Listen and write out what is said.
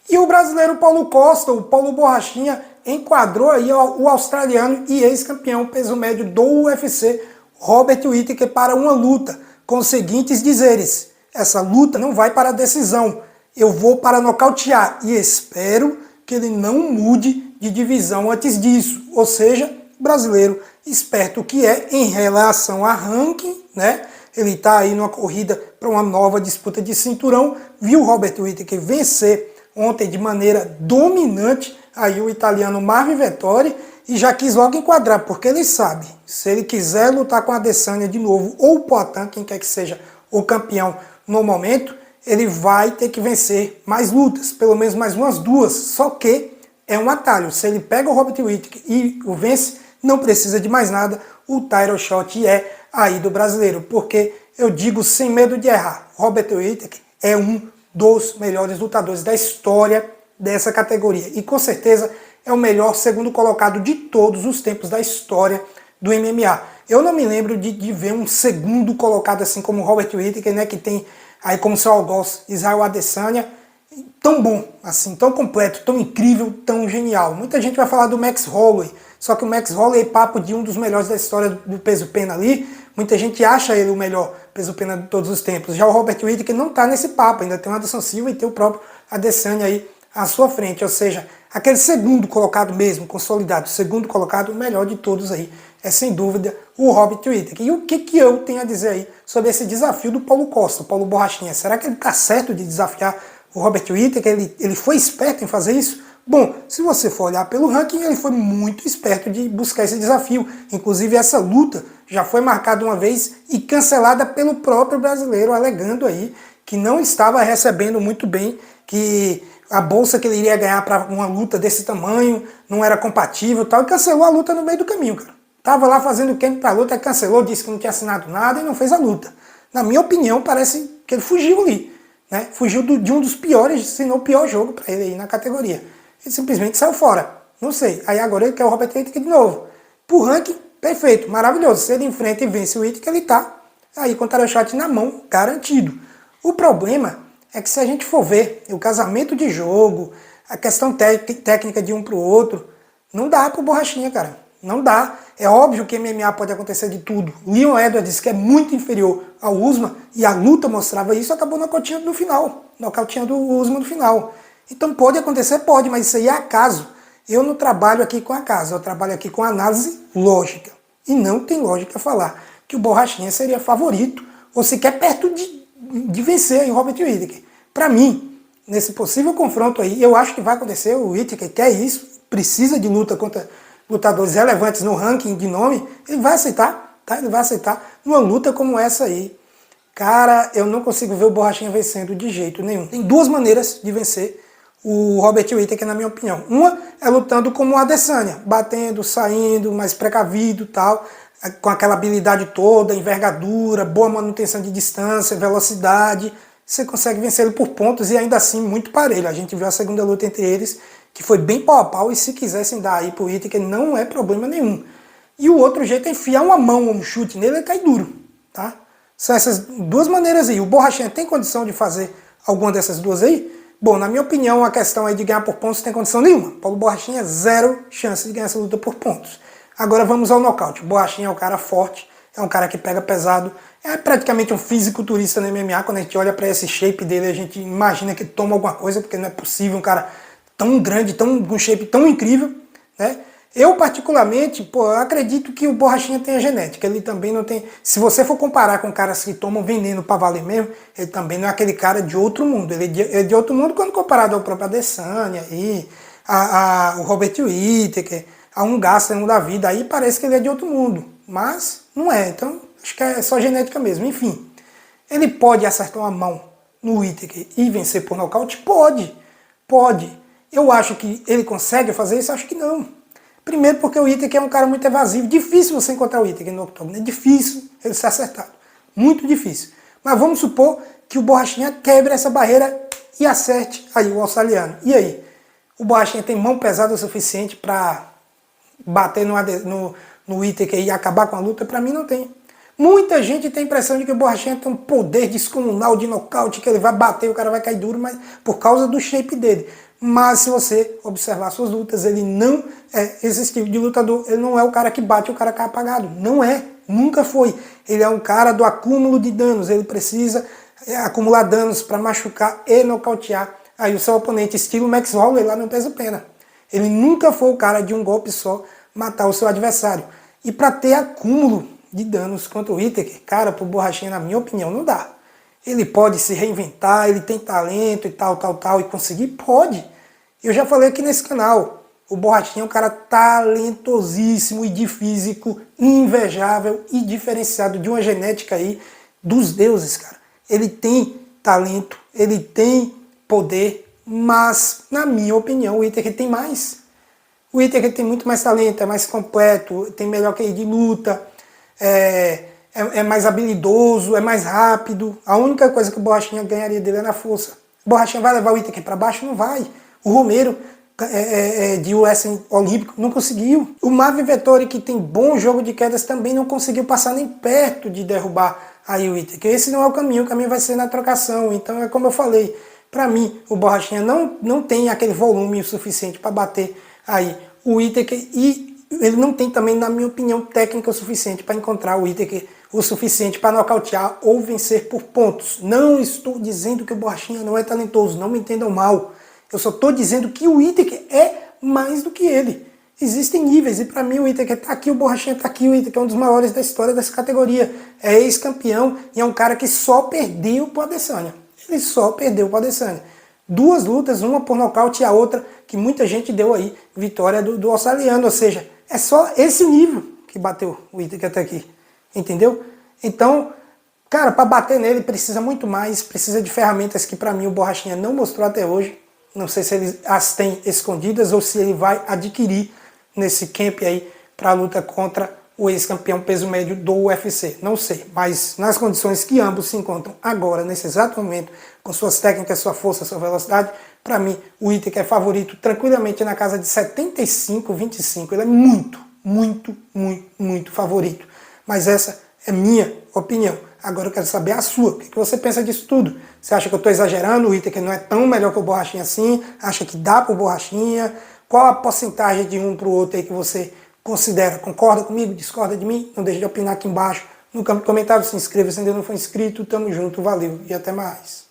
E o brasileiro Paulo Costa, o Paulo Borrachinha, enquadrou aí o australiano e ex-campeão peso médio do UFC, Robert Whittaker, para uma luta, com os seguintes dizeres: essa luta não vai para a decisão, eu vou para nocautear e espero que ele não mude de divisão antes disso. Ou seja, brasileiro esperto que é em relação a ranking, né? Ele está aí numa corrida para uma nova disputa de cinturão, viu Robert Whittaker vencer ontem de maneira dominante aí o italiano Marvin Vettori e já quis logo enquadrar, porque ele sabe, se ele quiser lutar com a Adesanya de novo, ou o Poatan, quem quer que seja o campeão no momento, ele vai ter que vencer mais lutas, pelo menos mais umas duas, só que é um atalho. Se ele pega o Robert Whittaker e o vence, não precisa de mais nada, o title shot é aí do brasileiro, porque eu digo sem medo de errar, Robert Whittaker é um dos melhores lutadores da história dessa categoria. E com certeza é o melhor segundo colocado de todos os tempos da história do MMA. Eu não me lembro de ver um segundo colocado assim como o Robert Whittaker, né, que tem aí como seu algoz Israel Adesanya, tão bom, assim, tão completo, tão incrível, tão genial. Muita gente vai falar do Max Holloway, só que o Max Holloway é papo de um dos melhores da história do peso pena ali. Muita gente acha ele o melhor peso pena de todos os tempos. Já o Robert Whittaker não está nesse papo, ainda tem o Anderson Silva e tem o próprio Adesanya aí à sua frente. Ou seja, aquele segundo colocado mesmo, consolidado, segundo colocado, o melhor de todos aí, é sem dúvida o Robert Whittaker. E o que eu tenho a dizer aí sobre esse desafio do Paulo Costa, o Paulo Borrachinha? Será que ele está certo de desafiar o Robert Whittaker? Ele foi esperto em fazer isso? Bom, se você for olhar pelo ranking, ele foi muito esperto de buscar esse desafio. Inclusive, essa luta já foi marcada uma vez e cancelada pelo próprio brasileiro, alegando aí que não estava recebendo muito bem, que a bolsa que ele iria ganhar para uma luta desse tamanho não era compatível e tal, e cancelou a luta no meio do caminho, cara. Tava lá fazendo camp para a luta, cancelou, disse que não tinha assinado nada e não fez a luta. Na minha opinião, parece que ele fugiu ali, né? Fugiu de um dos piores, se não o pior jogo para ele aí na categoria. Ele simplesmente saiu fora. Não sei. Aí agora ele quer o Robert Whittaker de novo. Por ranking, perfeito, maravilhoso. Se ele enfrenta e vence o Whittaker, ele tá aí com o title shot na mão, garantido. O problema é que se a gente for ver o casamento de jogo, a questão técnica de um pro outro, não dá pro Borrachinha, cara. Não dá. É óbvio que MMA pode acontecer de tudo. Leon Edwards, que é muito inferior ao Usman, e a luta mostrava isso, acabou nocauteando no final. Nocauteando o Usman no final. Então pode acontecer? Pode, mas isso aí é acaso. Eu não trabalho aqui com acaso, eu trabalho aqui com análise lógica. E não tem lógica falar que o Borrachinha seria favorito, ou sequer perto de vencer o Robert Whittaker. Para mim, nesse possível confronto aí, eu acho que vai acontecer, o Whittaker quer isso, precisa de luta contra lutadores relevantes no ranking de nome, ele vai aceitar, tá? Ele vai aceitar numa luta como essa aí. Cara, eu não consigo ver o Borrachinha vencendo de jeito nenhum. Tem duas maneiras de vencer o Robert Whittaker, na minha opinião. Uma é lutando como o Adesanya, batendo, saindo, mais precavido e tal, com aquela habilidade toda, envergadura, boa manutenção de distância, velocidade. Você consegue vencer ele por pontos e ainda assim muito parelho. A gente viu a segunda luta entre eles, que foi bem pau a pau, e se quisessem dar aí pro Whittaker não é problema nenhum. E o outro jeito é enfiar uma mão ou um chute nele e cai duro, tá? São essas duas maneiras aí. O Borrachinha tem condição de fazer alguma dessas duas aí? Bom, na minha opinião, a questão aí de ganhar por pontos não tem condição nenhuma. Paulo Borrachinha, zero chance de ganhar essa luta por pontos. Agora vamos ao nocaute. O Borrachinha é um cara forte, é um cara que pega pesado, é praticamente um fisiculturista no MMA. Quando a gente olha para esse shape dele, a gente imagina que toma alguma coisa, porque não é possível um cara tão grande, com um shape tão incrível, né? Eu, particularmente, eu acredito que o Borrachinha tem a genética. Ele também não tem... Se você for comparar com caras que tomam veneno pra valer mesmo, ele também não é aquele cara de outro mundo. Ele é de outro mundo quando comparado ao próprio Adesanya, o Robert Whittaker, a um Gastelum da vida. Aí parece que ele é de outro mundo. Mas não é. Então, acho que é só genética mesmo. Enfim, ele pode acertar uma mão no Whittaker e vencer por nocaute? Pode. Pode. Eu acho que ele consegue fazer isso? Acho que não. Primeiro porque o Whittaker é um cara muito evasivo. Difícil você encontrar o Whittaker no octógono. É difícil ele ser acertado. Muito difícil. Mas vamos supor que o Borrachinha quebre essa barreira e acerte aí o australiano. E aí? O Borrachinha tem mão pesada o suficiente para bater no Whittaker e acabar com a luta? Para mim não tem. Muita gente tem a impressão de que o Borrachinha tem um poder descomunal de nocaute, que ele vai bater e o cara vai cair duro, mas por causa do shape dele. Mas se você observar suas lutas, ele não é esse tipo de lutador. Ele não é o cara que bate e o cara cai apagado. Não é. Nunca foi. Ele é um cara do acúmulo de danos. Ele precisa acumular danos para machucar e nocautear aí o seu oponente, estilo Max Holloway lá no peso-pena. Ele nunca foi o cara de um golpe só matar o seu adversário. E para ter acúmulo de danos contra o Whittaker, cara, pro Borrachinha, na minha opinião, não dá. Ele pode se reinventar, ele tem talento e tal, e conseguir? Pode. Eu já falei aqui nesse canal, o Borrachinha é um cara talentosíssimo e de físico invejável e diferenciado, de uma genética aí dos deuses, cara. Ele tem talento, ele tem poder, mas, na minha opinião, o Whittaker tem mais. O Whittaker tem muito mais talento, é mais completo, tem melhor QI de luta, é mais habilidoso, é mais rápido. A única coisa que o Borrachinha ganharia dele é na força. O Borrachinha vai levar o Whittaker para baixo? Não vai. O Romero, de US Olímpico, não conseguiu. O Marvin Vettori, que tem bom jogo de quedas, também não conseguiu passar nem perto de derrubar aí o Whittaker. Esse não é o caminho vai ser na trocação. Então é como eu falei, para mim o Borrachinha não tem aquele volume suficiente para bater aí o Whittaker, e ele não tem também, na minha opinião, técnica o suficiente para encontrar o Whittaker o suficiente para nocautear ou vencer por pontos. Não estou dizendo que o Borrachinha não é talentoso, não me entendam mal. Eu só estou dizendo que o Whittaker é mais do que ele. Existem níveis, e para mim o Whittaker está aqui, o Borrachinha está aqui. O Whittaker é um dos maiores da história dessa categoria. É ex-campeão e é um cara que só perdeu para o Adesanya. Ele só perdeu para o Adesanya. 2 lutas, uma por nocaute e a outra que muita gente deu aí, vitória do australiano. Ou seja, é só esse nível que bateu o Whittaker até aqui. Entendeu? Então, cara, para bater nele precisa muito mais, precisa de ferramentas que para mim o Borrachinha não mostrou até hoje. Não sei se ele as tem escondidas ou se ele vai adquirir nesse camp aí para a luta contra o ex-campeão peso médio do UFC. Não sei, mas nas condições que ambos se encontram agora, nesse exato momento, com suas técnicas, sua força, sua velocidade, para mim o Whittaker é favorito tranquilamente na casa de 75-25. Ele é muito favorito. Mas essa é minha opinião. Agora eu quero saber a sua. O que você pensa disso tudo? Você acha que eu estou exagerando? O Whittaker não é tão melhor que o Borrachinha assim? Acha que dá para o Borrachinha? Qual a porcentagem de um para o outro aí que você considera? Concorda comigo? Discorda de mim? Não deixe de opinar aqui embaixo no campo de comentários. Se inscreva se ainda não for inscrito. Tamo junto, valeu e até mais.